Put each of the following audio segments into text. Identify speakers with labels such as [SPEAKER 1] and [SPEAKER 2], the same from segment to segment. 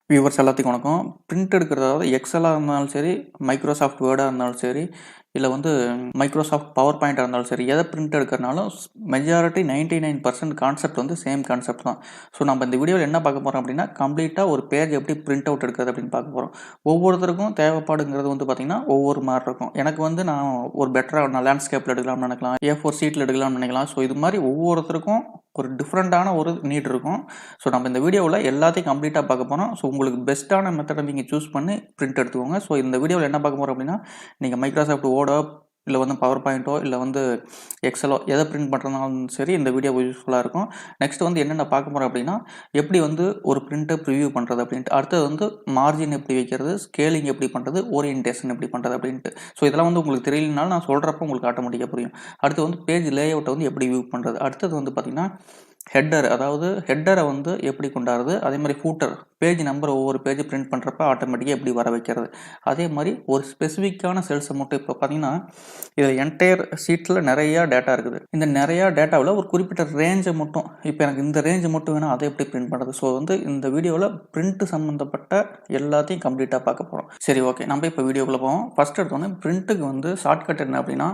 [SPEAKER 1] Viewers எல்லாத்துக்கும் வணக்கம். Print எடுக்கிறது அதாவது எக்ஸலா இருந்தாலும் சரி, மைக்ரோசாஃப்ட் வேர்டா இருந்தாலும் சரி, இல்ல வந்து மைக்ரோசாஃப்ட் பவர் பாயிண்டா இருந்தாலும் சரி, எதை பிரிண்ட் எடுக்கிறனாலும் மெஜாரிட்டி 99% கான்செப்ட் வந்து சேம் கான்செப்ட் தான். ஸோ நம்ம இந்த வீடியோவில் என்ன பார்க்க போறோம் அப்படின்னா, கம்ப்ளீட்டா ஒரு பேஜ் எப்படி பிரிண்ட் அவுட் எடுக்கிறது அப்படின்னு பார்க்க போறோம். ஒவ்வொருத்தருக்கும் தேவைப்பாடுங்கிறது வந்து பார்த்தீங்கன்னா, ஒவ்வொரு மாரி இருக்கும். எனக்கு வந்து நான் ஒரு நான் லேண்ட்ஸ்கேப்ல எடுக்கலாம்னு நினைக்கலாம், A4 ஷீட்ல எடுக்கலாம்னு நினைக்கலாம். ஸோ இது மாதிரி ஒவ்வொருத்தருக்கும் ஒரு டிஃப்ரெண்ட்டான ஒரு நீட் இருக்கும். ஸோ நம்ம இந்த வீடியோவில் எல்லாத்தையும் கம்ப்ளீட்டாக பார்க்க போகிறோம். ஸோ உங்களுக்கு பெஸ்ட்டான மெத்தடை நீங்கள் சூஸ் பண்ணி பிரிண்ட் எடுத்துக்கோங்க. ஸோ இந்த வீடியோவில் என்ன பார்க்க போகிறோம் அப்படின்னா, நீங்கள் மைக்ரோசாஃப்ட் வேர்டோ இல்லை வந்து பவர் பாயிண்ட்டோ இல்லை வந்து எக்ஸலோ எதை பிரிண்ட் பண்ணுறதுனாலும் சரி இந்த வீடியோ யூஸ்ஃபுல்லாக இருக்கும். நெக்ஸ்ட் வந்து என்னென்ன பார்க்க போகிறோம் அப்படின்னா, எப்படி வந்து ஒரு பிரிண்ட்டை ப்ரிவியூ பண்ணுறது அப்படின்ட்டு, அடுத்தது வந்து மார்ஜின் எப்படி வைக்கிறது, ஸ்கேலிங் எப்படி பண்ணுறது, ஓரியன்டேஷன் எப்படி பண்ணுறது அப்படின்ட்டு. ஸோ இதெல்லாம் வந்து உங்களுக்கு தெரியலனாலும் நான் சொல்கிறப்ப உங்களுக்கு ஆட்டோமேட்டிக்காக புரியும். அடுத்து வந்து பேஜ் லே அவுட்டை வந்து எப்படி வியூ பண்ணுறது, அடுத்தது வந்து பார்த்திங்கன்னா ஹெட்டர், அதாவது ஹெட்டரை வந்து எப்படி கொண்டாடுறது, அதே மாதிரி ஃபூட்டர் பேஜ் நம்பர் ஒவ்வொரு பேஜ் பிரிண்ட் பண்ணுறப்ப ஆட்டோமேட்டிக்காக எப்படி வர வைக்கிறது, அதே மாதிரி ஒரு ஸ்பெசிஃபிக்கான செல்ஸை மட்டும் இப்போ பார்த்தீங்கன்னா இதில் என்டையர் ஷீட்டில் நிறையா டேட்டா இருக்குது. இந்த நிறையா டேட்டாவில் ஒரு குறிப்பிட்ட ரேஞ்சை மட்டும், இப்போ எனக்கு இந்த ரேஞ்சு மட்டும் வேணும், அதை எப்படி பிரிண்ட் பண்ணுறது. ஸோ வந்து இந்த வீடியோவில் பிரிண்ட் சம்மந்தப்பட்ட எல்லாத்தையும் கம்ப்ளீட்டாக பார்க்க போகிறோம். சரி, ஓகே, நம்ம இப்போ வீடியோக்குள்ளே போவோம். ஃபஸ்ட் எடுத்தோன்னே பிரிண்ட்டுக்கு வந்து ஷார்ட்கட் என்ன அப்படின்னா,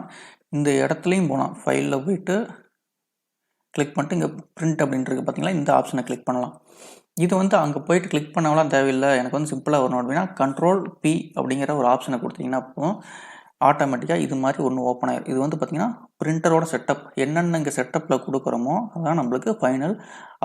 [SPEAKER 1] இந்த இடத்துலையும் போனால் ஃபைலில் போயிட்டு கிளிக் பண்ணிட்டு இங்கே பிரிண்ட் அப்படின்றது பார்த்தீங்களா, இந்த ஆப்ஷனை கிளிக் பண்ணலாம். இது வந்து அங்கே போயிட்டு கிளிக் பண்ணவெல்லாம் தேவையில்லை, எனக்கு வந்து சிம்பிளாக வரணும் அப்படின்னா Ctrl+P அப்படிங்கிற ஒரு ஆப்ஷனை கொடுத்தீங்கன்னா அப்போ ஆட்டோமேட்டிக்காக இது மாதிரி ஒன்று ஓப்பன் ஆயிடும். இது வந்து பார்த்திங்கன்னா பிரிண்டரோட செட்டப், என்னென்ன இங்கே செட்டப்பில் கொடுக்குறோமோ அதான் நம்மளுக்கு ஃபைனல்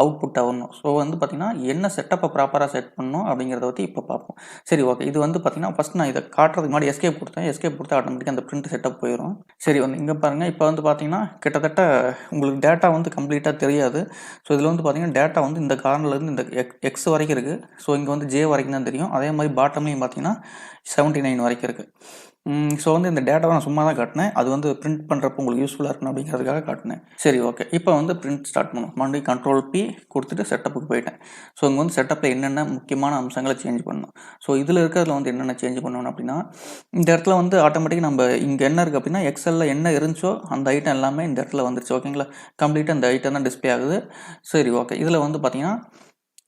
[SPEAKER 1] அவுட்புட்டாக வரணும். ஸோ வந்து பார்த்திங்கன்னா என்ன செட்டப்பை ப்ராப்பராக செட் பண்ணணும் அப்படிங்கிறத பற்றி இப்போ பார்ப்போம். சரி, ஓகே, இது வந்து பார்த்திங்கன்னா ஃபஸ்ட் நான் இதை காட்டுறதுக்கு முன்னாடி எஸ்கேப் கொடுத்தேன். எஸ்கேப் கொடுத்தா ஆட்டோமேட்டிக்காக அந்த பிரிண்ட் செட்டப் போயிடும். சரி, வந்து இங்கே பாருங்கள், இப்போ வந்து பார்த்திங்கன்னா கிட்டத்தட்ட உங்களுக்கு டேட்டா வந்து கம்ப்ளீட்டாக தெரியாது. ஸோ இதில் வந்து பார்த்திங்கன்னா டேட்டா வந்து இந்த கார்னர்லேருந்து இந்த எக்ஸ் வரைக்கும் இருக்குது. ஸோ இங்கே வந்து ஜே வரைக்கும் தான் தெரியும். அதே மாதிரி பாட்டம்லேயும் பார்த்திங்கன்னா 79 வரைக்கும் இருக்குது. ஸோ வந்து இந்த டேட்டாவை நான் சும்மா தான் காட்டினேன். அது வந்து பிரிண்ட் பண்ணுறப்போ உங்களுக்கு யூஸ்ஃபுல்லாக இருக்கணும் அப்படிங்கிறதுக்காக காட்டினேன். சரி, ஓகே, இப்போ வந்து பிரிண்ட் ஸ்டார்ட் பண்ணும். மறுபடியும் Ctrl+P கொடுத்துட்டு செட்டப்புக்கு போயிட்டேன். ஸோ இங்கே வந்து செட்டப்பில் என்னென்ன முக்கியமான அம்சங்களை சேஞ்ச் பண்ணணும். ஸோ இதில் இருக்கிறதுல வந்து என்னென்ன சேஞ்ச் பண்ணணும் அப்படின்னா, இந்த இடத்துல வந்து ஆட்டோமேட்டிக்காக நம்ம இங்கே என்ன இருக்குது அப்படின்னா, எக்ஸலில் என்ன இருந்துச்சோ அந்த ஐட்டம் எல்லாமே இந்த இடத்துல வந்துருச்சு. ஓகேங்களா, கம்ப்ளீட்டாக இந்த ஐட்டம் தான் டிஸ்பிளே ஆகுது. சரி, ஓகே, இதில் வந்து பார்த்தீங்கன்னா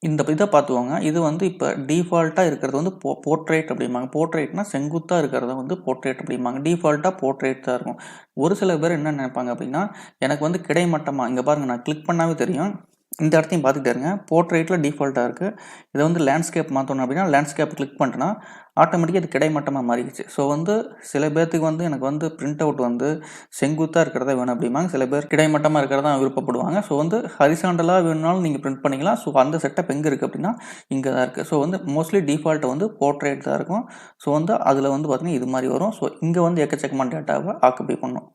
[SPEAKER 1] இந்த இதை பார்த்துவாங்க. இது வந்து இப்போ டிஃபால்ட்டாக இருக்கிறது வந்து போர்ட்ரேட் அப்படிம்பாங்க. போர்ட்ரேட்னா செங்குத்தாக இருக்கிறத வந்து போர்ட்ரேட் அப்படிம்பாங்க. டிஃபால்ட்டாக போர்ட்ரேட் தான் இருக்கும். ஒரு சில பேர் என்ன நினைப்பாங்க அப்படின்னா, எனக்கு வந்து கிடைமட்டமாக இங்கே பாருங்கள், நான் கிளிக் பண்ணாவே தெரியும், இந்த இடத்தையும் பார்த்துக்கிட்டே இருங்க, போர்ட்ரேட்டில் டிஃபால்ட்டாக இருக்குது. இதை வந்து லேண்ட்ஸ்கேப் மாற்றணும் அப்படின்னா லேண்ட்ஸ்கேப் கிளிக் பண்ணிட்டேன்னா ஆட்டோமேட்டிக்காக இது கிடைமட்டமாக மாறிடுச்சு. ஸோ வந்து சில பேர்த்துக்கு வந்து எனக்கு வந்து பிரிண்ட் அவுட் வந்து செங்குத்தாக இருக்கிறதா வேணும் அப்படிம்பாங்க. சில பேர் கிடைமட்டமாக இருக்கிறதா விருப்பப்படுவாங்க. ஸோ வந்து ஹரிசாண்டலாக வேணுனாலும் நீங்கள் பிரிண்ட் பண்ணிக்கலாம். ஸோ அந்த செட்டப் எங்கே இருக்குது அப்படின்னா இங்கே தான் இருக்குது. ஸோ வந்து மோஸ்ட்லி டிஃபால்ட்டை வந்து போர்ட்ரேட் தான் இருக்கும். ஸோ வந்து அதில் வந்து பார்த்திங்கன்னா இது மாதிரி வரும். ஸோ இங்கே வந்து எக்கச்சக்கமான டேட்டாவை ஆக்குபை பண்ணும்.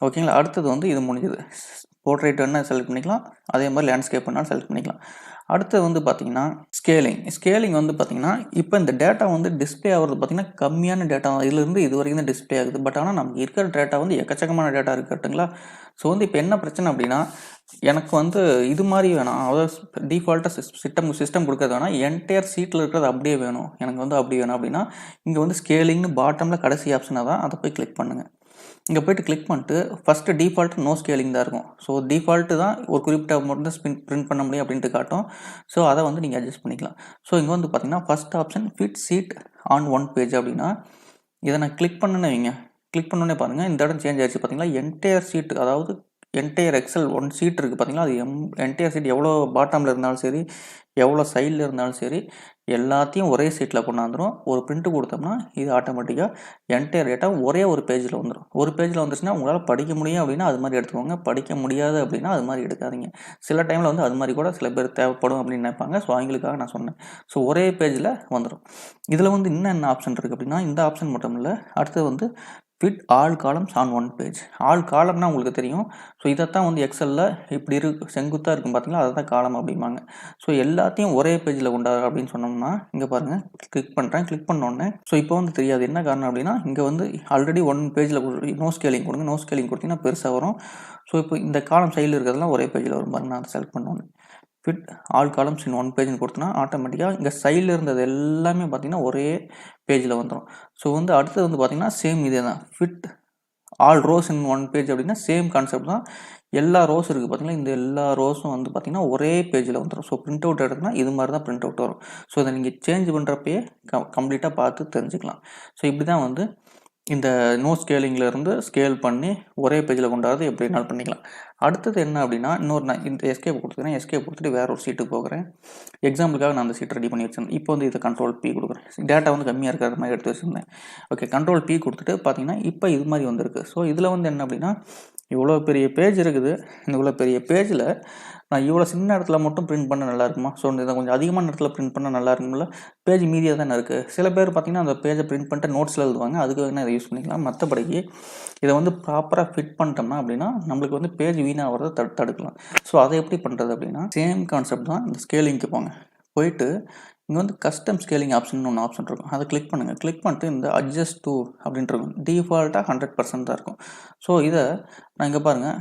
[SPEAKER 1] ஓகேங்களா, அடுத்தது வந்து இது முடிஞ்சது. போர்ட்ரேட் வேணால் செலக்ட் பண்ணிக்கலாம், அதே மாதிரி லேண்ட்ஸ்கேப் வேணாலும் செலக்ட் பண்ணிக்கலாம். அடுத்து வந்து பார்த்திங்கன்னா ஸ்கேலிங் வந்து பார்த்திங்கன்னா இப்போ இந்த டேட்டா வந்து டிஸ்பிளே ஆகிறது பார்த்திங்கன்னா கம்மியான டேட்டா இதுலேருந்து இது வரைக்கும் தான் டிஸ்பிளே ஆகுது. பட் ஆனால் நமக்கு இருக்கிற டேட்டா வந்து எக்கச்சக்கமான டேட்டா இருக்கட்டுங்களா. ஸோ வந்து இப்போ என்ன பிரச்சனை அப்படின்னா, எனக்கு வந்து இது மாதிரி வேணாம், அதாவது டிஃபால்ட்டாக சிஸ்டம் கொடுக்கறது வேணாம், என்டையர் சீட்டில் இருக்கிறது அப்படியே வேணும், எனக்கு வந்து அப்படி வேணும் அப்படின்னா இங்கே வந்து ஸ்கேலிங்னு பாட்டமில் கடைசி ஆப்ஷனாக தான், அதை போய் கிளிக் பண்ணுங்கள். இங்கே போய்ட்டு கிளிக் பண்ணிட்டு ஃபஸ்ட்டு டிஃபால்ட்டு நோ ஸ்கேலிங் தான் இருக்கும். ஸோ டிஃபால்ட்டு தான் ஒரு குறிப்பிட்ட மட்டும் தான் பிரிண்ட் பண்ண முடியும் அப்படின்ட்டு காட்டும். ஸோ அதை வந்து நீங்கள் அட்ஜஸ்ட் பண்ணிக்கலாம். ஸோ இங்கே வந்து பார்த்தீங்கன்னா first option fit sheet on one page அப்படின்னா இதை நான் கிளிக் பண்ணேன்னு வைங்க, கிளிக் பண்ணோன்னே பாருங்கள் இந்த இடம் சேஞ்ச் ஆகிடுச்சு. பார்த்தீங்களா, என்டையர் சீட், அதாவது என்டையர் எக்ஸல் ஒன் சீட் இருக்குது பார்த்தீங்களா, அது என்டையர் சீட் எவ்வளோ பாட்டமில் இருந்தாலும் சரி, எவ்வளோ சைடில் இருந்தாலும் சரி, எல்லாத்தையும் ஒரே சீட்டில் கொண்டாந்துடும். ஒரு பிரிண்ட்டு கொடுத்தோம்னா இது ஆட்டோமேட்டிக்காக என்டையர் டேட்டா ஒரே ஒரு பேஜில் வந்துடும். ஒரு பேஜில் வந்துச்சுன்னா உங்களால் படிக்க முடியும் அப்படின்னா அது மாதிரி எடுத்துக்கோங்க, படிக்க முடியாது அப்படின்னா அது மாதிரி எடுக்காதீங்க. சில டைமில் வந்து அது மாதிரி கூட சில பேர் தேவைப்படும் அப்படின்னு நினைப்பாங்க. ஸோ அவங்களுக்காக நான் சொன்னேன். ஸோ ஒரே பேஜில் வந்துடும். இதில் வந்து இன்னும் என்ன ஆப்ஷன் இருக்குது அப்படின்னா, இந்த ஆப்ஷன் மட்டும் இல்லை, அடுத்தது வந்து fit all columns on one page. All காலம்னா உங்களுக்கு தெரியும். ஸோ இதைத்தான் வந்து எக்ஸலில் இப்படி செங்குத்தாக இருக்கும் பார்த்தீங்களா, அதை தான் காலம் அப்படிம்பாங்க. ஸோ எல்லாத்தையும் ஒரே பேஜில் கொண்டாடு அப்படின்னு சொன்னோம்னா இங்கே பாருங்கள், கிளிக் பண்ணுறேன். கிளிக் பண்ணோடனே ஸோ இப்போ வந்து தெரியாது என்ன காரணம் அப்படின்னா, இங்கே வந்து ஆல்ரெடி ஒன் பேஜில் நோ ஸ்கேலிங் கொடுங்க. நோ ஸ்கேலிங் கொடுத்தீங்கன்னா பெருசாக வரும். ஸோ இப்போ இந்த காலம் சைடில் இருக்கிறதுலாம் ஒரே பேஜில் வரும் பாருங்க. நான் அதை செலக்ட் பண்ணோன்னே fit all columns in one பேஜ்னு கொடுத்தனா ஆட்டோமேட்டிக்காக இங்கே சைடில் இருந்தது எல்லாமே பார்த்திங்கன்னா ஒரே பேஜில் வந்துடும். ஸோ வந்து அடுத்தது வந்து பார்த்திங்கன்னா சேம் இதே தான், fit all rose in one page அப்படின்னா சேம் கான்செப்ட் தான். எல்லா ரோஸ் இருக்குது பார்த்தீங்களா, இந்த எல்லா ரோஸும் வந்து பார்த்தீங்கன்னா ஒரே பேஜில் வந்துடும். ஸோ பிரிண்ட் அவுட் எடுத்தோம்னா இது மாதிரி தான் பிரிண்ட் அவுட் வரும். ஸோ இதை நீங்கள் சேஞ்ச் பண்ணுறப்பயே கம்ப்ளீட்டாக பார்த்து தெரிஞ்சுக்கலாம். ஸோ இப்படி தான் வந்து இந்த நோ ஸ்கேலிங்லேருந்து ஸ்கேல் பண்ணி ஒரே பேஜில் கொண்டாடுறது எப்படி வேணாலும் பண்ணிக்கலாம். அடுத்தது என்ன அப்படின்னா, இன்னொரு நான் இந்த எஸ்கேப் கொடுத்துக்கிறேன். எஸ்கேப் கொடுத்துட்டு வேற ஒரு சீட்டுக்கு போகிறேன். எக்ஸாம்பிளுக்காக நான் அந்த சீட் ரெடி பண்ணி வச்சிருந்தேன். இப்போ வந்து இதை கண்ட்ரோல் பி கொடுக்குறேன். டேட்டா வந்து கம்மியாக இருக்கிற மாதிரி எடுத்து வச்சுருந்தேன். ஓகே, கண்ட்ரோல் பி கொடுத்துட்டு பார்த்தீங்கன்னா இப்போ இது மாதிரி வந்திருக்கு. ஸோ இதில் வந்து என்ன அப்படின்னா, இவ்வளோ பெரிய பேஜ் இருக்குது. இந்த இவ்வளோ பெரிய பேஜில் நான் இவ்வளோ சின்ன இடத்துல மட்டும் பிரிண்ட் பண்ண நல்லா இருக்குமா? ஸோ இதை கொஞ்சம் அதிகமான இடத்துல பிரிண்ட் பண்ண நல்லா இருக்கும்ல. பேஜ் மீதியாக தானே இருக்குது. சில பேர் பார்த்தீங்கன்னா அந்த பேஜை பிரிண்ட் பண்ணிட்டு நோட்ஸில் எழுதுவாங்க. அதுக்கு வேணால் இதை யூஸ் பண்ணிக்கலாம். மற்றபடிக்கு இதை வந்து ப்ராப்பராக ஃபிட் பண்ணிட்டோம்னா அப்படின்னா நம்மளுக்கு வந்து பேஜ் வீணாகிறத தடுக்கலாம். ஸோ அதை எப்படி பண்ணுறது அப்படின்னா, சேம் கான்செப்ட் தான். இந்த ஸ்கேலிங்க்கு போங்க. போயிட்டு இங்கே வந்து கஸ்டம் ஸ்கேலிங் ஆப்ஷன் ஒன்று ஆப்ஷன் இருக்கும். அதை கிளிக் பண்ணுங்கள். கிளிக் பண்ணிட்டு இந்த அட்ஜஸ்ட் டூ அப்படின்ட்டு இருக்கும். டிஃபால்ட்டாக 100% தான் இருக்கும். ஸோ இதை நான் இங்கே பாருங்கள்,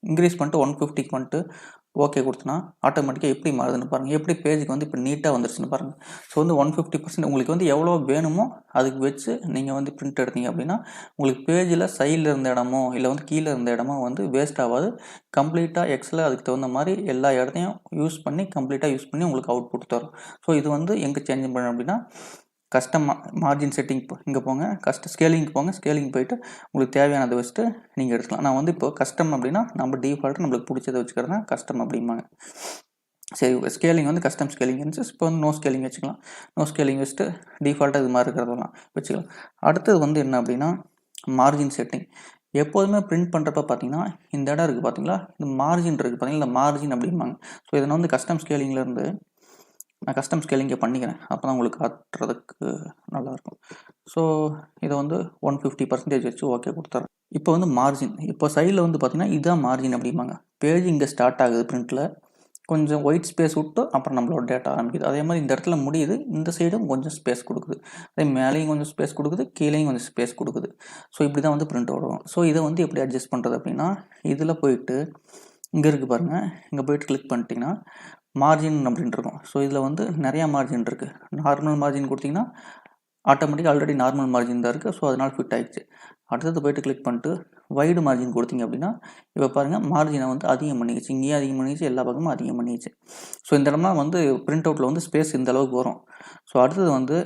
[SPEAKER 1] இன்க்ரீஸ் பண்ணிட்டு 150 பண்ணிட்டு ஓகே கொடுத்தனா ஆட்டோமேட்டிக்காக எப்படி மாறுதுன்னு பாருங்கள். எப்படி பேஜுக்கு வந்து இப்போ நீட்டாக வந்துருச்சுன்னு பாருங்கள். ஸோ வந்து 150% உங்களுக்கு வந்து எவ்வளோ வேணுமோ அதுக்கு வச்சு நீங்கள் வந்து பிரிண்ட் எடுத்தீங்க அப்படின்னா உங்களுக்கு பேஜில் சைடில் இருந்த இடமோ இல்லை வந்து கீழே இருந்த இடமோ வந்து வேஸ்ட் ஆகாது. கம்ப்ளீட்டாக எக்ஸில் அதுக்கு தகுந்த மாதிரி எல்லா இடத்தையும் கம்ப்ளீட்டாக யூஸ் பண்ணி உங்களுக்கு அவுட்புட் தரும். ஸோ இது வந்து எங்கே சேஞ்ச் பண்ணணும் அப்படின்னா, கஸ்டம் மார்ஜின் செட்டிங் இங்கே போங்க, ஸ்கேலிங்க்கு போங்க. ஸ்கேலிங் போயிட்டு உங்களுக்கு தேவையானதை வச்சுட்டு நீங்கள் எடுத்துக்கலாம். நான் வந்து இப்போ கஸ்டம் அப்படின்னா நம்ம டிஃபால்ட்டு நம்மளுக்கு பிடிச்சதை வச்சுக்கிறதா கஸ்டம் அப்படிம்பாங்க. சரி, ஸ்கேலிங் வந்து கஸ்டம் ஸ்கேலிங் இருந்துச்சு. இப்போ வந்து நோ ஸ்கேலிங் வச்சுக்கலாம். நோ ஸ்கேலிங் வச்சுட்டு டிஃபால்ட்டாக இது மாதிரி இருக்கிறதெல்லாம் வச்சுக்கலாம். அடுத்தது வந்து என்ன அப்படின்னா, மார்ஜின் செட்டிங். எப்போதுமே பிரிண்ட் பண்ணுறப்ப பார்த்தீங்கன்னா இந்த இடம் இருக்குது பார்த்தீங்களா, இந்த மார்ஜின் இருக்குது பார்த்தீங்களா, இந்த மார்ஜின் அப்படிம்பாங்க. ஸோ இதை வந்து கஸ்டம் ஸ்கேலிங்லேருந்து நான் கஸ்டம் ஸ்கேலிங்கை பண்ணிக்கிறேன். அப்போ தான் உங்களுக்கு காட்டுறதுக்கு நல்லாயிருக்கும். ஸோ இதை வந்து 150% வச்சு ஓகே கொடுத்துறேன். இப்போ வந்து மார்ஜின், இப்போ சைடில் வந்து பார்த்தீங்கன்னா இதுதான் மார்ஜின் அப்படிம்பாங்க. பேஜ் இங்கே ஸ்டார்ட் ஆகுது பிரிண்ட்டில், கொஞ்சம் ஒயிட் ஸ்பேஸ் விட்டு அப்புறம் நம்மளோட டேட்டா ஆரம்பிக்குது. அதே மாதிரி இந்த இடத்துல முடியுது, இந்த சைடும் கொஞ்சம் ஸ்பேஸ் கொடுக்குது. அதே மேலேயும் கொஞ்சம் ஸ்பேஸ் கொடுக்குது, கீழேயும் கொஞ்சம் ஸ்பேஸ் கொடுக்குது. ஸோ இப்படி தான் வந்து பிரிண்ட் வரும். ஸோ இதை வந்து எப்படி அட்ஜஸ்ட் பண்ணுறது அப்படின்னா, இதில் போயிட்டு இங்கே இருக்குது பாருங்கள், இங்கே போய்ட்டு கிளிக் பண்ணிட்டீங்கன்னா மார்ஜின் அப்படின்ட்டு இருக்கும். ஸோ இதில் வந்து நிறையா மார்ஜின் இருக்குது. நார்மல் மார்ஜின் கொடுத்தீங்கன்னா ஆட்டோமேட்டிக்காக ஆல்ரெடி நார்மல் மார்ஜின் தான் இருக்குது. ஸோ அதனால் ஃபிட் ஆகிடுச்சு. அடுத்தது போய்ட்டு கிளிக் பண்ணிட்டு வைடு மார்ஜின் கொடுத்தீங்க அப்படின்னா இப்போ பாருங்கள் மார்ஜினை வந்து அதிகம் பண்ணிக்கிச்சு. இங்கேயும் அதிகம் பண்ணிக்கிச்சு, எல்லா பக்கமும் அதிகம் பண்ணிக்கிச்சு. ஸோ இந்த இடம்லாம் வந்து பிரிண்ட் அவுட்டில் வந்து ஸ்பேஸ் இந்த அளவுக்கு வரும். ஸோ அடுத்தது வந்து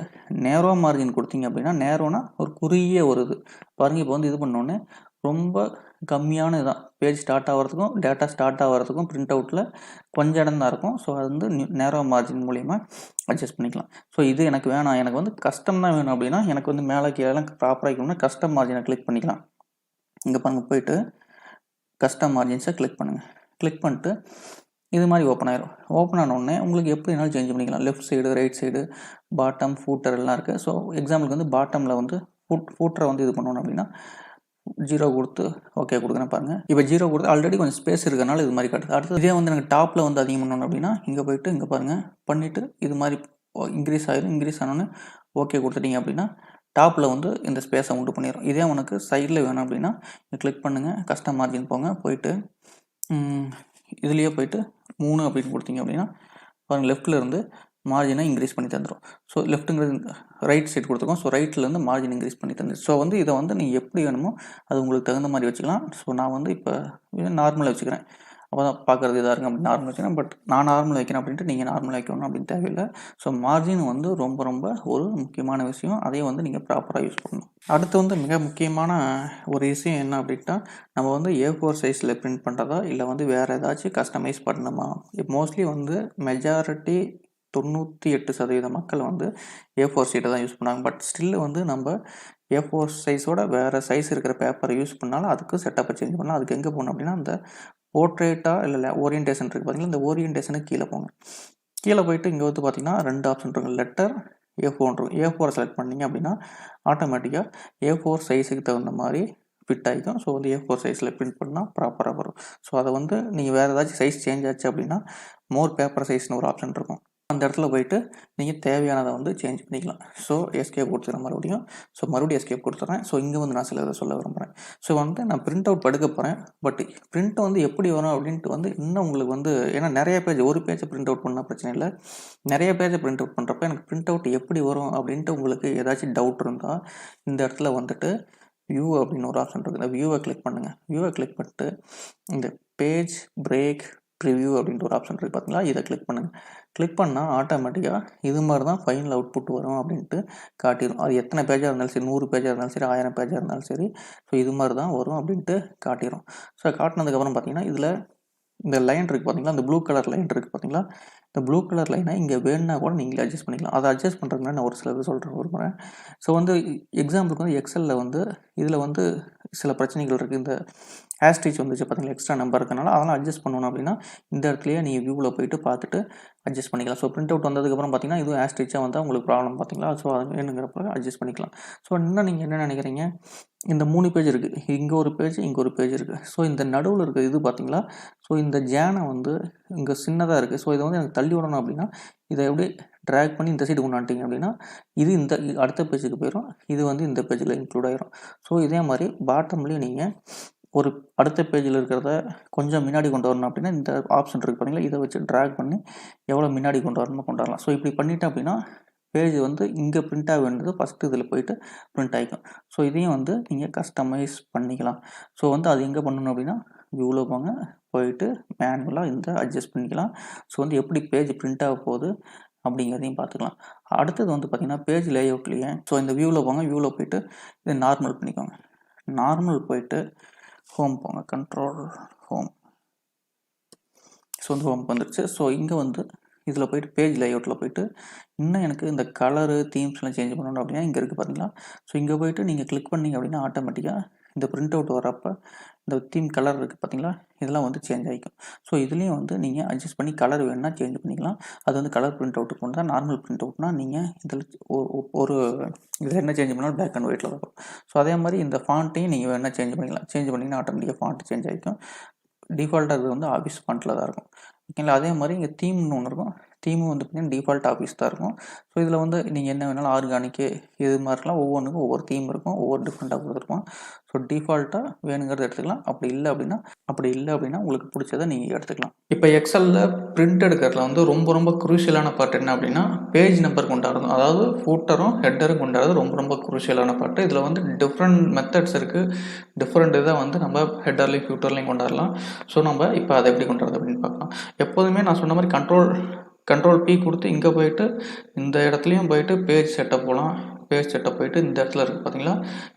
[SPEAKER 1] நேரோ மார்ஜின் கொடுத்தீங்க அப்படின்னா, நேரோனா ஒரு குறுகிய ஒரு இது பாருங்கள். இப்போ வந்து இது பண்ணோன்னே ரொம்ப கம்மியான இதுதான். பேஜ் ஸ்டார்ட் ஆகிறதுக்கும் டேட்டா ஸ்டார்ட் ஆகிறதுக்கும் பிரிண்ட் அவுட்டில் கொஞ்சம் இடம் தான் இருக்கும். ஸோ அது வந்து நேரோ மார்ஜின் மூலிமா அட்ஜஸ்ட் பண்ணிக்கலாம். ஸோ இது எனக்கு வேணாம், எனக்கு வந்து கஸ்டம் தான் வேணும் அப்படின்னா எனக்கு வந்து மேலே கீழே ப்ராப்பராக இருக்கணும்னா கஸ்டம் மார்ஜினை கிளிக் பண்ணிக்கலாம். இங்கே பாருங்கள், போயிட்டு கஸ்டம் மார்ஜின்ஸை கிளிக் பண்ணுங்கள். கிளிக் பண்ணிட்டு இது மாதிரி ஓப்பன் ஆயிரும். ஓப்பன் ஆனோடனே உங்களுக்கு எப்படி வேணாலும் சேஞ்ச் பண்ணிக்கலாம். Left side, right side, bottom, footer எல்லாம் இருக்குது. ஸோ எக்ஸாம்பிளுக்கு வந்து பாட்டமில் வந்து ஃபூட்டரை வந்து இது பண்ணணும் அப்படின்னா 0 கொடுத்து ஓகே கொடுக்குறேன் பாருங்கள். இப்போ 0 கொடுத்து ஆல்ரெடி கொஞ்சம் ஸ்பேஸ் இருக்கிறனால இது மாதிரி காட்டுது. அடுத்து இதே வந்து எனக்கு டாப்பில் வந்து அதிகம் பண்ணணும் அப்படின்னா இங்கே போயிட்டு இங்கே பாருங்கள் பண்ணிவிட்டு இது மாதிரி இன்க்ரீஸ் ஆகிடும். இன்க்ரீஸ் ஆனோன்னு ஓகே கொடுத்துட்டீங்க அப்படின்னா டாப்பில் வந்து இந்த ஸ்பேஸை உண்டு பண்ணிடும். இதே உனக்கு சைடில் வேணும் அப்படின்னா கிளிக் பண்ணுங்கள், கஸ்டம் மார்ஜின் போங்க, போயிட்டு இதுலேயே போயிட்டு 3 அப்படின்னு கொடுத்தீங்க அப்படின்னா பாருங்கள் லெஃப்ட்டில் இருந்து மார்ஜினை இன்க்ரீஸ் பண்ணி தந்துடும். ஸோ லெஃப்ட்டுங்கிறது ரைட் சைடு கொடுத்துருக்கோம். ஸோ ரைட்லேருந்து மார்ஜின் இன்க்ரீஸ் பண்ணி தந்துடும். ஸோ வந்து இதை வந்து நீங்கள் எப்படி வேணுமோ அது உங்களுக்கு தகுந்த மாதிரி வச்சுக்கலாம். ஸோ நான் வந்து இப்போ நார்மலாக வச்சுக்கிறேன். அப்போ தான் பார்க்குறது இதாக இருக்கும் அப்படி நார்மல் வச்சுக்கிறேன். பட் நான் நார்மல் வைக்கிறேன் அப்படின்ட்டு நீங்கள் நார்மல் வைக்கணும் அப்படின்னு தேவையில்லை. ஸோ மார்ஜின் வந்து ரொம்ப ரொம்ப ஒரு முக்கியமான விஷயம். அதையும் வந்து நீங்கள் ப்ராப்பராக யூஸ் பண்ணணும். அடுத்து வந்து மிக முக்கியமான ஒரு விஷயம் என்ன அப்படின்ட்டா, நம்ம வந்து A4 சைஸில் பிரிண்ட் பண்ணுறதா இல்லை வந்து வேறு ஏதாச்சும் கஸ்டமைஸ் பண்ணணுமா? மோஸ்ட்லி வந்து மெஜாரிட்டி 98% மக்கள் வந்து A4 ஷீட்டை தான் யூஸ் பண்ணாங்க. பட் ஸ்டில் வந்து நம்ம A4 சைஸோட வேறு சைஸ் இருக்கிற பேப்பரை யூஸ் பண்ணாலும் அதுக்கு செட்டப்பை சேஞ்ச் பண்ணலாம். அதுக்கு எங்கே போகணும் அப்படின்னா அந்த போர்ட்ரேட்டாக இல்லை ஓரியன்டேஷன் இருக்குது பார்த்தீங்கன்னா, இந்த ஓரியன்டேஷனுக்கு கீழே போங்க. கீழே போயிட்டு இங்கே வந்து பார்த்தீங்கன்னா 2 ஆப்ஷன் இருக்கும். லெட்டர், A4 இருக்கும். A4 செலக்ட் பண்ணிங்க அப்படின்னா ஆட்டோமேட்டிக்காக A4 சைஸுக்கு தகுந்த மாதிரி ஃபிட் ஆகிக்கும். ஸோ வந்து A4 சைஸில் பிரிண்ட் பண்ணால் ப்ராப்பராக வரும். ஸோ அதை வந்து நீங்கள் வேறு ஏதாச்சும் சைஸ் சேஞ்ச் ஆச்சு அப்படின்னா மோர் பேப்பர் சைஸ்னு ஒரு ஆப்ஷன் இருக்கும். அந்த இடத்துல போயிட்டு நீங்கள் தேவையானதை வந்து சேஞ்ச் பண்ணிக்கலாம். ஸோ எஸ்கேப் கொடுத்துறேன் மறுபடியும். ஸோ மறுபடியும் எஸ்கேப் கொடுத்துட்றேன். ஸோ இங்கே வந்து நான் சில இதை சொல்ல விரும்புகிறேன். ஸோ வந்து நான் பிரிண்ட் அவுட் எடுக்க போகிறேன். பட் பிரிண்ட் வந்து எப்படி வரும் அப்படின்ட்டு வந்து இன்னும் உங்களுக்கு வந்து ஏன்னா நிறைய பேஜ் ஒரு பேஜை பிரிண்ட் அவுட் பண்ணால் பிரச்சனை இல்லை. நிறைய பேஜை பிரிண்ட் அவுட் பண்ணுறப்ப எனக்கு பிரிண்ட் அவுட் எப்படி வரும் அப்படின்ட்டு உங்களுக்கு ஏதாச்சும் டவுட் இருந்தால் இந்த இடத்துல வந்துட்டு வியூ அப்படின்னு ஒரு ஆப்ஷன் இருக்குது. இந்த வியூவை கிளிக் பண்ணுங்கள். வியூவை கிளிக் பண்ணிட்டு இந்த பேஜ் பிரேக் ப்ரிவ்யூ அப்படின்ற ஒரு ஆப்ஷன் இருக்குது பார்த்தீங்களா, இதை கிளிக் பண்ணுங்கள். கிளிக் பண்ணால் ஆட்டோமேட்டிக்காக இது மாதிரி தான் ஃபைனல் அவுட்புட் வரும் அப்படின்ட்டு காட்டிடும். அது எத்தனை பேஜாக இருந்தாலும் சரி, 100 பேஜாக இருந்தாலும் சரி, 1000 பேஜாக இருந்தாலும் சரி, ஸோ இது மாதிரி தான் வரும் அப்படின்ட்டு காட்டிடும். ஸோ காட்டினதுக்கப்புறம் பார்த்தீங்கன்னா இதில் இந்த லைன் இருக்குது பார்த்தீங்களா, இந்த ப்ளூ கலர் லைன் இருக்குது பார்த்தீங்களா, இந்த ப்ளூ கலர் லைனை இங்கே வேணுன்னா கூட நீங்களே அட்ஜஸ்ட் பண்ணிக்கலாம். அதை அட்ஜஸ்ட் பண்ணுறதுக்கு நான் ஒரு சிலது சொல்கிறேன் விரும்புகிறேன். ஸோ வந்து எக்ஸாம்பிளுக்கு வந்து எக்ஸலில் வந்து இதில் வந்து சில பிரச்சனைகள் இருக்குது. இந்த ஹேஷ்டேஜ் வந்துச்சு பார்த்தீங்களா, எக்ஸ்ட்ரா நம்பர் இருக்கனால அதெல்லாம் அட்ஜஸ்ட் பண்ணணும் அப்படின்னா இந்த இடத்துலையே நீங்கள் வியூவில் போயிட்டு பார்த்துட்டு அட்ஜஸ்ட் பண்ணிக்கலாம். ஸோ பிரிண்ட் அவுட் வந்ததுக்கப்புறம் பார்த்தீங்கன்னா இதுவும் ஹேஷ்டேஜாக வந்தால் உங்களுக்கு ப்ராப்ளம் பார்த்தீங்களா, ஸோ அது வேணுங்கிறப்ப அட்ஜஸ்ட் பண்ணிக்கலாம். ஸோ இன்னும் நீங்கள் என்ன நினைக்கிறீங்க, இந்த 3 பேஜ் இருக்குது, இங்கே ஒரு பேஜ், இங்கே ஒரு பேஜ் இருக்குது. ஸோ இந்த நடுவில் இருக்கிற இது பார்த்தீங்களா, ஸோ இந்த ஜேனை வந்து இங்கே சின்னதாக இருக்குது. ஸோ இதை வந்து எனக்கு தள்ளி விடணும் அப்படின்னா இதை எப்படி ட்ராக் பண்ணி இந்த சைடு கொண்டாட்டிங்க அப்படின்னா இது இந்த அடுத்த பேஜுக்கு போயிடும், இது வந்து இந்த பேஜில் இன்க்ளூட் ஆகிரும். ஸோ இதே மாதிரி பாட்டம்லேயும் நீங்கள் ஒரு அடுத்த பேஜில் இருக்கிறத கொஞ்சம் முன்னாடி கொண்டு வரணும் அப்படின்னா இந்த ஆப்ஷன் இருக்குது பார்த்தீங்களா, இதை வச்சு ட்ராக் பண்ணி எவ்வளோ முன்னாடி கொண்டு வரணுமோ கொண்டு வரலாம். ஸோ இப்படி பண்ணிட்டேன் அப்படின்னா பேஜ் வந்து இங்கே பிரிண்ட் ஆக வேண்டியது ஃபஸ்ட்டு இதில் போயிட்டு பிரிண்ட் ஆகிக்கும். ஸோ இதையும் வந்து நீங்கள் கஸ்டமைஸ் பண்ணிக்கலாம். ஸோ வந்து அது எங்கே பண்ணணும் அப்படின்னா வியூவில் போங்க, போயிட்டு மேனுவலாக இந்த அட்ஜஸ்ட் பண்ணிக்கலாம். ஸோ வந்து எப்படி பேஜ் பிரிண்ட் ஆக போகுது அப்படிங்கிறதையும் பார்த்துக்கலாம். அடுத்தது வந்து பார்த்திங்கன்னா பேஜ் லேஅவுட்லேயே ஸோ இந்த வியூவில் போங்க, வியூவில் போயிட்டு இதை நார்மல் பண்ணிக்கோங்க. நார்மல் போயிட்டு ஹோம் போங்க, கண்ட்ரோல் ஹோம். ஸோ வந்து ஹோம்க்கு வந்துருச்சு. ஸோ இங்கே வந்து இதில் போய்ட்டு பேஜ் லேஅவுட்டில் போய்ட்டு இன்னும் எனக்கு இந்த கலரு தீம்ஸ்லாம் சேஞ்ச் பண்ணணும் அப்படின்னா இங்கே இருக்குது பார்த்தீங்களா. ஸோ இங்கே போய்ட்டு நீங்கள் கிளிக் பண்ணிங்க அப்படின்னா ஆட்டோமேட்டிக்காக இந்த பிரிண்ட் அவுட் வரப்போ இந்த தீம் கலர் இருக்குது பார்த்தீங்களா, இதெல்லாம் வந்து சேஞ்ச் ஆகிக்கும். ஸோ இதுலேயும் வந்து நீங்கள் அட்ஜஸ்ட் பண்ணி கலர் வேணுன்னா சேஞ்ச் பண்ணிக்கலாம். அது வந்து கலர் பிரிண்ட் அவுட்டுக்கு கொண்டு தான். நார்மல் பிரிண்ட் அவுட்னா நீங்கள் இதில் ஒரு இதில் என்ன சேஞ்ச் பண்ணாலும் பிளாக் அண்ட் ஒயிட்டில் வரும். ஸோ அதே மாதிரி இந்த ஃபாண்ட்டையும் நீங்கள் வேணால் சேஞ்ச் பண்ணிக்கலாம். சேஞ்ச் பண்ணிங்கன்னா ஆட்டோமேட்டிக்காக ஃபாண்ட் சேஞ்ச் ஆகிக்கும். டிஃபால்ட்டாக இது வந்து ஆஃபீஸ் ஃபாண்ட்டில் தான் இருக்கும். ஓகேங்களா. அதே மாதிரி இங்கே தீம்னு ஒன்று இருக்கும். தீமும் வந்து பார்த்திங்கன்னா டிஃபால்ட் ஆஃபீஸ் தான் இருக்கும். ஸோ இதில் வந்து நீங்கள் என்ன வேணாலும் ஆர்கானிக்கு இது மாதிரிலாம் ஒவ்வொன்றுக்கும் ஒவ்வொரு தீம் இருக்கும், ஒவ்வொரு டிஃப்ரெண்ட்டாக கொடுத்துருப்போம். ஸோ டிஃபால்ட்டாக வேணுங்கிறத எடுத்துக்கலாம். அப்படி இல்லை அப்படின்னா உங்களுக்கு பிடிச்சதை நீங்கள் எடுத்துக்கலாம். இப்போ எக்ஸலில் பிரிண்ட் எடுக்கிறதுல வந்து ரொம்ப குரூஷியலான பார்ட் என்ன அப்படின்னா பேஜ் நம்பர் கொண்டாடுறது, அதாவது ஃபூட்டரும் ஹெட்டரும் கொண்டாடுறது ரொம்ப குரூஷியலான பார்ட்டு. இதில் வந்து டிஃப்ரெண்ட் மெத்தட்ஸ் இருக்குது. டிஃப்ரெண்ட் இதை வந்து நம்ம ஹெட்டர்லையும் ஃபியூட்டர்லையும் கொண்டாடலாம். ஸோ நம்ம இப்போ அதை எப்படி கொண்டாடுறது அப்படின்னு பார்க்கலாம். எப்போதுமே நான் சொன்ன மாதிரி கண்ட்ரோல் P கொடுத்து இங்கே போயிட்டு இந்த இடத்துலையும் போயிட்டு பேஜ் செட்டப் போகலாம். பேஜ் செட்டப் போயிட்டு இந்த இடத்துல இருக்குது பார்த்தீங்களா,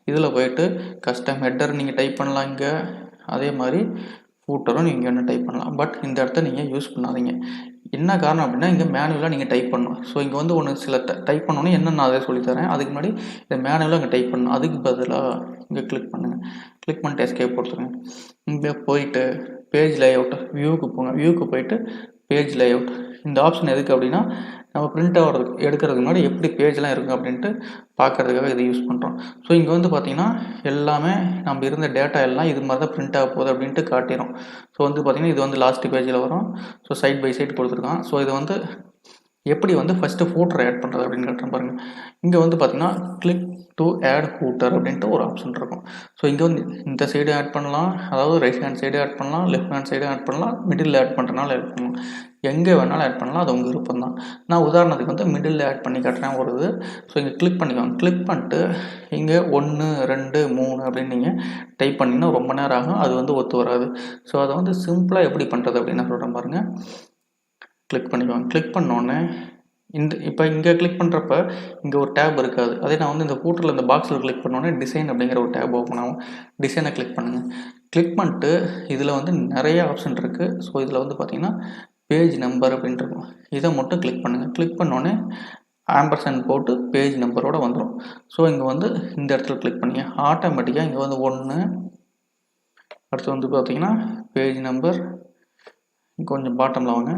[SPEAKER 1] இதில் போயிட்டு கஸ்டம் ஹெட்டர் நீங்கள் டைப் பண்ணலாம். இங்கே அதே மாதிரி ஃபூட்டரும் நீங்கள் என்ன டைப் பண்ணலாம். பட் இந்த இடத்த நீங்கள் யூஸ் பண்ணாதீங்க. என்ன காரணம் அப்படின்னா இங்கே மேனுவலாக நீங்கள் டைப் பண்ணணும். ஸோ இங்கே வந்து ஒன்று சில டைப் பண்ணோன்னே என்ன நான் அதை சொல்லித்தரேன். அதுக்கு முன்னாடி இதை மேனுவலாக இங்கே டைப் பண்ணணும். அதுக்கு பதிலாக இங்கே கிளிக் பண்ணுங்கள். கிளிக் பண்ணிட்டு எஸ்கேப் கொடுத்துருங்க. இங்கே போயிட்டு பேஜ் லேஅவுட் வியூவுக்கு போங்க. வியூவுக்கு போயிட்டு பேஜ் லேஅவுட் இந்த ஆப்ஷன் எதுக்கு அப்படின்னா நம்ம பிரிண்ட் எடுக்கிறதுக்கு முன்னாடி எப்படி பேஜ்லாம் இருக்குது அப்படின்ட்டு பார்க்குறதுக்காக இதை யூஸ் பண்ணுறோம். ஸோ இங்கே வந்து பார்த்திங்கன்னா எல்லாமே நம்ம இருந்த டேட்டா எல்லாம் இது மாதிரி தான் பிரிண்ட் ஆக போகுது அப்படின்ட்டு காட்டிடும். ஸோ வந்து பார்த்திங்கன்னா இது வந்து லாஸ்ட் பேஜில் வரும். ஸோ சைட் பை சைட் கொடுத்துருக்கான். ஸோ இது வந்து எப்படி வந்து ஃபஸ்ட்டு ஃபூட்டர் ஆட் பண்ணுறது அப்படின்னு கேட்டேன் பாருங்கள். இங்கே வந்து பார்த்திங்கன்னா கிளிக் டு ஆட் ஃபூட்டர் அப்படின்ட்டு ஒரு ஆப்ஷன் இருக்கும். ஸோ இங்கே வந்து இந்த சைடு ஆட் பண்ணலாம், அதாவது ரைட் ஹேண்ட் சைடு ஆட் பண்ணலாம், லெஃப்ட் ஹேண்ட் சைடு ஆட் பண்ணலாம், மிடில் ஆட் பண்ணுறனால ஆட் பண்ணலாம், எங்கே வேணாலும் ஆட் பண்ணலாம். அது உங்கள் விருப்பம் தான். நான் உதாரணத்துக்கு வந்து மிடில் ஆட் பண்ணி காட்டுறேன் வருது. ஸோ இங்கே கிளிக் பண்ணிக்கோங்க. கிளிக் பண்ணிட்டு இங்கே 1 2 3 அப்படின்னு நீங்கள் டைப் பண்ணிங்கன்னா ரொம்ப நேரம் ஆகும். அது வந்து ஒத்து வராது. ஸோ அதை வந்து சிம்பிளாக எப்படி பண்ணுறது அப்படின்னு நான் சொல்கிறேன் பாருங்கள். கிளிக் பண்ணிக்கோங்க. கிளிக் பண்ணோன்னே இப்போ இங்கே கிளிக் பண்ணுறப்ப இங்கே ஒரு டேப் இருக்காது. அதே நான் வந்து இந்த ஃபூட்டரில் இந்த பாக்ஸில் கிளிக் பண்ணோன்னே டிசைன் அப்படிங்கிற ஒரு டேப் ஓப்பன் ஆகும். டிசைனை கிளிக் பண்ணுங்கள். கிளிக் பண்ணிட்டு இதில் வந்து நிறைய ஆப்ஷன் இருக்குது. ஸோ இதில் வந்து பார்த்திங்கன்னா பேஜ் நம்பர் அப்படின்ட்டு இருக்கும். இதை மட்டும் கிளிக் பண்ணுங்கள். கிளிக் பண்ணோன்னே ஆம்பர்சன் போட்டு பேஜ் நம்பரோடு வந்துடும். ஸோ இங்கே வந்து இந்த இடத்துல கிளிக் பண்ணிங்க. ஆட்டோமேட்டிக்காக இங்கே வந்து 1 அடுத்து வந்து பார்த்திங்கன்னா பேஜ் நம்பர் கொஞ்சம் பாட்டமில் வாங்க.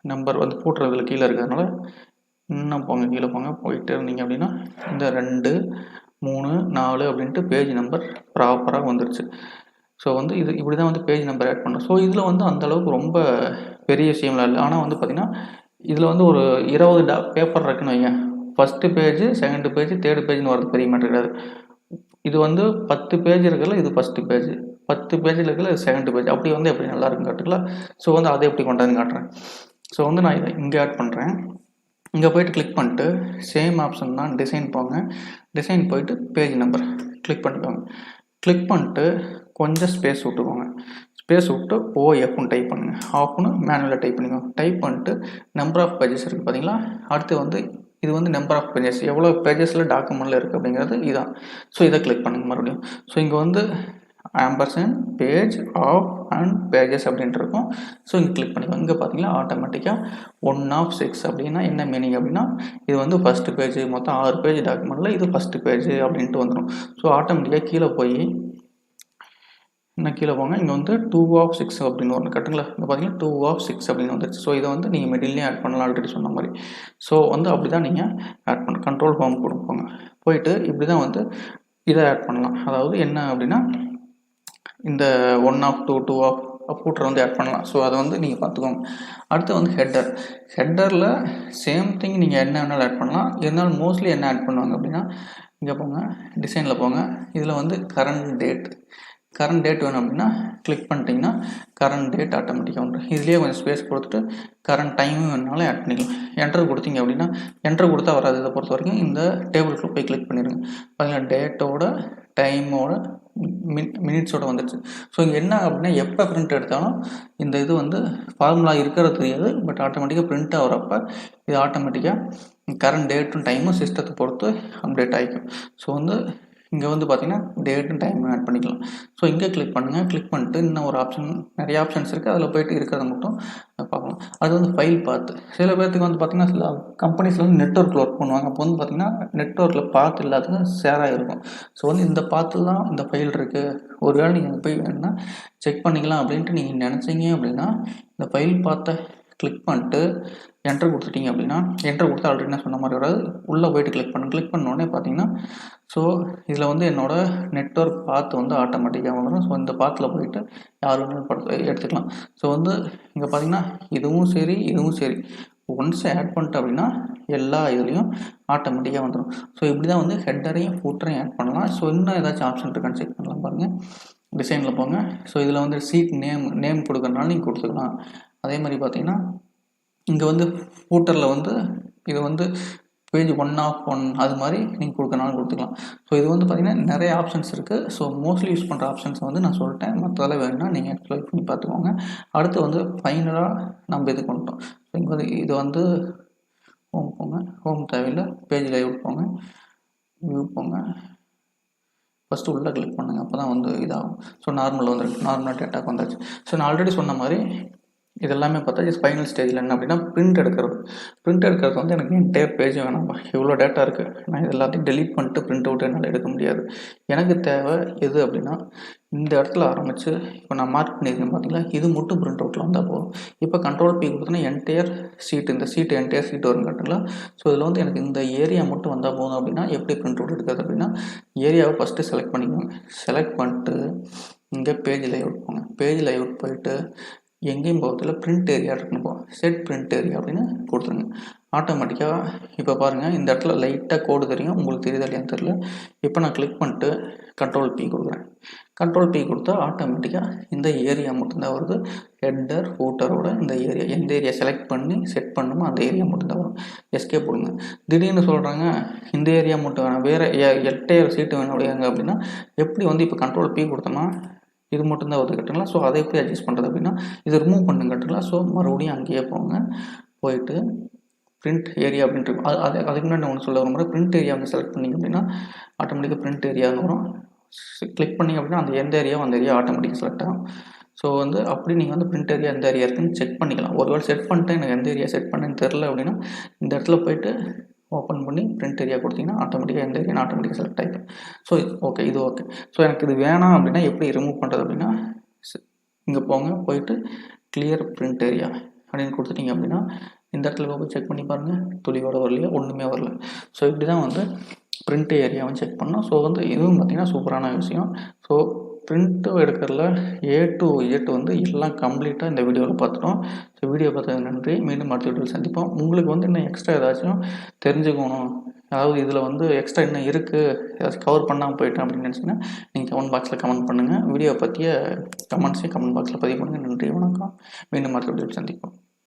[SPEAKER 1] நம்பர் வந்து போட்டுறதுல கீழே இருக்கிறதுனால இன்னும் போங்க, கீழே போங்க. போயிட்டு இருந்தீங்க அப்படின்னா இந்த 2 3 4 அப்படின்ட்டு பேஜ் நம்பர் ப்ராப்பராக வந்துருச்சு. ஸோ வந்து இது இப்படி தான் வந்து பேஜ் நம்பர் ஆட் பண்ணணும். ஸோ இதில் வந்து அந்தளவுக்கு ரொம்ப பெரிய விஷயம்லாம் இல்லை. ஆனால் வந்து பார்த்திங்கன்னா இதில் வந்து ஒரு 20 பேப்பர் இருக்குன்னு வைங்க. First page, second page, third பேஜ்னு வரது பெரிய மேட்டர் கிடையாது. இது வந்து 10 பேஜ் இருக்குல்ல, இது ஃபஸ்ட்டு பேஜ், 10 பேஜில் இருக்குல்ல இது செகண்டு பேஜ். அப்படி வந்து எப்படி நல்லா இருக்குன்னு காட்டுங்களா. ஸோ வந்து அதை எப்படி கொண்டாந்து காட்டுறேன். ஸோ வந்து நான் இதை இங்கே ஆட் பண்ணுறேன். இங்கே போய்ட்டு கிளிக் பண்ணிட்டு சேம் ஆப்ஷன் தான் டிசைன் போங்க. டிசைன் போயிட்டு பேஜ் நம்பர் கிளிக் பண்ணிக்கோங்க. கிளிக் பண்ணிட்டு கொஞ்சம் ஸ்பேஸ் விட்டுக்கோங்க. ஸ்பேஸ் விட்டு OFன்னு டைப் பண்ணுங்கள். ஆஃப்னு மேனுவலாக டைப் பண்ணிக்கோங்க. டைப் பண்ணிட்டு நம்பர் ஆஃப் பேஜஸ் இருக்குது பார்த்தீங்களா, அடுத்து வந்து இது வந்து நம்பர் ஆஃப் பேஜஸ், எவ்வளோ பேஜஸில் டாக்குமெண்ட்டில் இருக்குது அப்படிங்கிறது இதான். ஸோ இதை கிளிக் பண்ணுங்கள் மறுபடியும். ஸோ இங்கே வந்து ampersand page of and pages அப்படின்ட்டு இருக்கும். ஸோ இங்கே கிளிக் பண்ணிக்கோங்க. இங்கே பார்த்தீங்கன்னா ஆட்டோமேட்டிக்காக 1 of 6 அப்படின்னா என்ன மீனிங் அப்படின்னா, இது வந்து ஃபஸ்ட்டு பேஜ், மொத்தம் 6 பேஜ் டாக்குமெண்ட்டில் இது ஃபஸ்ட்டு பேஜ் அப்படின்ட்டு வந்துடும். ஸோ ஆட்டோமேட்டிக்காக கீழே போய் இன்னும் கீழே போங்க. இங்கே வந்து 2 of 6 அப்படின்னு ஒன்று கட்டுங்களா, இங்கே பார்த்தீங்கன்னா 2 of 6 அப்படின்னு வந்துருச்சு. ஸோ இதை வந்து நீங்கள் மிடில்லையும் ஆட் பண்ணலாம், ஆல்ரெடி சொன்ன மாதிரி. ஸோ வந்து அப்படி தான் நீங்கள் ஆட் பண்ண கண்ட்ரோல் ஹோம் கொடுப்போங்க. போயிட்டு இப்படி தான் வந்து இதை ஆட் பண்ணலாம். அதாவது என்ன அப்படின்னா, இந்த 1 of 2 of ஃபூட்டர் வந்து ஆட் பண்ணலாம். ஸோ அதை வந்து நீங்கள் பார்த்துக்கோங்க. அடுத்து வந்து ஹெட்டரில் சேம் திங் நீங்கள் என்ன வேணாலும் ஆட் பண்ணலாம். இருந்தாலும் மோஸ்ட்லி என்ன ஆட் பண்ணுவாங்க அப்படின்னா, இங்கே போங்க, டிசைனில் போங்க, இதில் வந்து கரண்ட் டேட் வேணும் அப்படின்னா கிளிக் பண்ணிட்டீங்கன்னா கரண்ட் டேட் ஆட்டோமேட்டிக்காக வந்துடும். இதுலேயே கொஞ்சம் ஸ்பேஸ் கொடுத்துட்டு கரண்ட் டைமும் வேணுனாலும் ஆட் பண்ணிக்கலாம். என்ட்ரு கொடுத்தீங்க அப்படின்னா, என்ட்ரு கொடுத்தா வராது. இதை பொறுத்த வரைக்கும் இந்த டேபிளுக்குள்ள போய் கிளிக் பண்ணிடுங்க. பார்த்தீங்கன்னா டேட்டோட டைமோட மினிட்ஸோட வந்துடுச்சு. ஸோ இங்கே என்ன அப்படின்னா, எப்போ பிரிண்ட் எடுத்தாலும் இந்த இது வந்து ஃபார்முலா இருக்கிறது தெரியாது, பட் ஆட்டோமேட்டிக்காக பிரிண்ட் ஆகிறப்ப இது ஆட்டோமேட்டிக்காக கரண்ட் டேட்டும் டைமும் சிஸ்டத்தை பொறுத்து அப்டேட் ஆகிக்கும். ஸோ வந்து இங்கே வந்து பார்த்தீங்கன்னா டேட்டும் டைமும் ஆட் பண்ணிக்கலாம். ஸோ இங்கே கிளிக் பண்ணுங்கள். கிளிக் பண்ணிட்டு இன்னும் ஒரு ஆப்ஷன், நிறைய ஆப்ஷன்ஸ் இருக்குது, அதில் போய்ட்டு இருக்கிறத மட்டும் பார்க்கலாம். அது வந்து ஃபைல் பாத்து. சில பேர்த்துக்கு வந்து பார்த்திங்கன்னா சில கம்பெனிஸில் வந்து நெட்ஒர்க்கில் ஒர்க் பண்ணுவாங்க. அப்போ வந்து பார்த்திங்கன்னா நெட்ஒர்க்கில் பாத்து இல்லாதவங்க ஷேராக இருக்கும். ஸோ வந்து இந்த பாத்தில் தான் இந்த ஃபைல் இருக்குது, ஒரு வேளை நீங்கள் போய் வேணுன்னா செக் பண்ணிக்கலாம் அப்படின்ட்டு நீங்கள் நினச்சிங்க அப்படின்னா, இந்த ஃபைல் பாத்தை கிளிக் பண்ணிட்டு என்ட்ரு கொடுத்துட்டிங்க அப்படின்னா, என்ட்ரு கொடுத்து ஆல்ரெடி நான் சொன்ன மாதிரி வராது, உள்ளே போய்ட்டு கிளிக் பண்ணுங்கள். கிளிக் பண்ணோடனே பார்த்தீங்கன்னா, ஸோ இதில் வந்து என்னோடய நெட்ஒர்க் பாத்து வந்து ஆட்டோமேட்டிக்காக வந்துடும். ஸோ இந்த பாத்தில் போய்ட்டு யார் வேணாலும் எடுத்துக்கலாம். ஸோ வந்து இங்கே பார்த்தீங்கன்னா இதுவும் சரி ஒன்ஸ் ஆட் பண்ணிட்டு அப்படின்னா எல்லா இதுலேயும் ஆட்டோமேட்டிக்காக வந்துடும். ஸோ இப்படி தான் வந்து ஹெட்டரையும் ஃபூட்டரையும் ஆட் பண்ணலாம். ஸோ இன்னும் ஏதாச்சும் ஆப்ஷன் இருக்கான்னு செக் பண்ணலாம் பாருங்கள். டிசைனில் போங்க. ஸோ இதில் வந்து சீட் நேம் கொடுக்கறனால நீங்கள் கொடுத்துக்கலாம். அதே மாதிரி பார்த்தீங்கன்னா இங்கே வந்து ஃபூட்டரில் வந்து இது வந்து பேஜ் 1 of 1 அது மாதிரி நீங்கள் கொடுக்கறனாலும் கொடுத்துக்கலாம். ஸோ இது வந்து பார்த்திங்கன்னா நிறைய ஆப்ஷன்ஸ் இருக்குது. ஸோ மோஸ்ட்லி யூஸ் பண்ணுற ஆப்ஷன்ஸை வந்து நான் சொல்லிட்டேன். மற்றதெல்லாம் வேணும்னா நீங்கள் எக்ஸ்ப்ளோர் பண்ணி பார்த்துக்கோங்க. அடுத்து வந்து ஃபைனலாக நம்ம இது பண்ணிட்டோம். ஸோ இங்கே வந்து இது வந்து ஹோம் போங்க, ஹோம் தேவையில்லை, பேஜ் லேஅவுட் போங்க, வியூ போங்க, ஃபஸ்ட்டு உள்ளே கிளிக் பண்ணுங்கள். அப்போ தான் வந்து இதாகும். ஸோ நார்மலில் வந்துருக்கு, நார்மலாக டேட்டாக்கு வந்துருச்சு. ஸோ நான் ஆல்ரெடி சொன்ன மாதிரி இதெல்லாமே பார்த்தா ஃபைனல் ஸ்டேஜில் என்ன அப்படின்னா பிரிண்ட் எடுக்கிறது வந்து எனக்கு என்டையர் பேஜ் வேணாம்ப்பா, இவ்வளோ டேட்டா இருக்குது, நான் இது எல்லாத்தையும் டெலீட் பண்ணிட்டு பிரிண்ட் அவுட் என்னால் எடுக்க முடியாது. எனக்கு தேவை எது அப்படின்னா, இந்த இடத்துல ஆரம்பித்து இப்போ நான் மார்க் பண்ணியிருக்கேன் பார்த்தீங்களா, இது மட்டும் பிரிண்ட் அவுட்டில் வந்தால் போதும். இப்போ கண்ட்ரோல் பி கொடுத்தோன்னா என்டையர் சீட், இந்த சீட்டு என்டையர் சீட் வரும் கட்டுங்களா. ஸோ இதில் வந்து எனக்கு இந்த ஏரியா மட்டும் வந்தால் போதும். அப்படின்னா எப்படி பிரிண்ட் அவுட் எடுக்கிறது அப்படின்னா, ஏரியாவை ஃபஸ்ட்டு செலக்ட் பண்ணிக்கோங்க. செலக்ட் பண்ணிட்டு இங்கே பேஜ் லேஅவுட் போங்க. பேஜ் லேஅவுட் போயிட்டு எங்கேயும் போகிறதுல பிரிண்ட் ஏரியா இருக்குன்னு போகும், செட் பிரிண்ட் ஏரியா அப்படின்னு கொடுத்துருங்க. ஆட்டோமேட்டிக்காக இப்போ பாருங்கள், இந்த இடத்துல லைட்டாக கோடு தெரியும், உங்களுக்கு தெரியுதா இல்லையான்னு தெரியல. இப்போ நான் கிளிக் பண்ணிட்டு கண்ட்ரோல் பி கொடுக்குறேன். கண்ட்ரோல் பி கொடுத்தா ஆட்டோமேட்டிக்காக இந்த ஏரியா மட்டும்தான் வருது. ஹெட்டர் ஃபூட்டரோட இந்த ஏரியா, எந்த ஏரியா செலக்ட் பண்ணி செட் பண்ணுமோ அந்த ஏரியா மட்டும்தான் வரும். எஸ்கேப் கொடுங்க. திடீர்னு சொல்கிறாங்க இந்த ஏரியா மட்டும் வேணாம், வேறு எட்டையர் சீட்டு வேணும் அப்படிங்க அப்படின்னா, எப்படி வந்து இப்போ கண்ட்ரோல் பி கொடுத்தோம்னா இது மட்டும்தான் வருது கட்டுங்களா. ஸோ அதை எப்படி அட்ஜஸ்ட் பண்ணுறது அப்படின்னா, இதை ரிமூவ் பண்ணுங்க கட்டுங்களா. ஸோ மறுபடியும் அங்கேயே போங்க, போயிட்டு பிரிண்ட் ஏரியா அப்படின்ட்டு அதுக்கு முன்னாடி ஒன்று சொல்ல வர மாதிரி பிரிண்ட் ஏரியா வந்து செலக்ட் பண்ணிங்க அப்படின்னா ஆட்டோமேட்டிக்காக பிரிண்ட் ஏரியான்னு வரும். கிளிக் பண்ணிங்க அப்படின்னா அந்த எந்த ஏரியாவோ அந்த ஏரியா ஆட்டோமேட்டிக்காக செலக்ட் ஆகும். ஸோ வந்து அப்படி நீங்கள் வந்து பிரிண்ட் ஏரியா எந்த ஏரியா இருக்குன்னு செக் பண்ணிக்கலாம். ஒருவேளை செட் பண்ணிட்டு எனக்கு எந்த ஏரியா செட் பண்ணேன்னு தெரில அப்படின்னா, இந்த இடத்துல போய்ட்டு ஓப்பன் பண்ணி பிரிண்ட் ஏரியா கொடுத்தீங்கன்னா ஆட்டோமேட்டிக்காக எந்த ஏரியா ஆட்டோமேட்டிக்காக செலக்ட் ஆகிடும். ஸோ ஓகே, இது ஓகே. ஸோ எனக்கு இது வேணாம் அப்படின்னா எப்படி ரிமூவ் பண்ணுறது அப்படின்னா, இங்கே போங்க, போயிட்டு கிளியர் பிரிண்ட் ஏரியா அப்படின்னு கொடுத்துட்டிங்க அப்படின்னா இந்த இடத்துல போய் செக் பண்ணி பாருங்கள், துளியோட வரலையா, ஒன்றுமே வரல. ஸோ இப்படி தான் வந்து பிரிண்ட் ஏரியாவும் செக் பண்ணோம். ஸோ வந்து இதுவும் பார்த்திங்கன்னா சூப்பரான விஷயம். ஸோ பிரிண்ட்டு எடுக்கிறதுல A to Z வந்து எல்லாம் கம்ப்ளீட்டாக இந்த வீடியோவில் பார்த்துட்டோம். ஸோ வீடியோ பார்த்ததுக்கு நன்றி. மீண்டும் அடுத்த வீடியோவில் சந்திப்போம். உங்களுக்கு வந்து இன்னும் எக்ஸ்ட்ரா ஏதாச்சும் தெரிஞ்சுக்கணும், அதாவது இதில் வந்து எக்ஸ்ட்ரா என்ன இருக்குது, ஏதாச்சும் கவர் பண்ணாமல் போயிட்டேன் அப்படின்னு நினச்சிங்கன்னா நீங்கள் கமெண்ட் பாக்ஸில் கமெண்ட் பண்ணுங்கள். வீடியோ பற்றிய கமெண்ட்ஸையும் கமெண்ட் பாக்ஸில் பதிவு பண்ணுங்கள். நன்றி, வணக்கம். மீண்டும் அடுத்த வீடியோவில் சந்திப்போம்.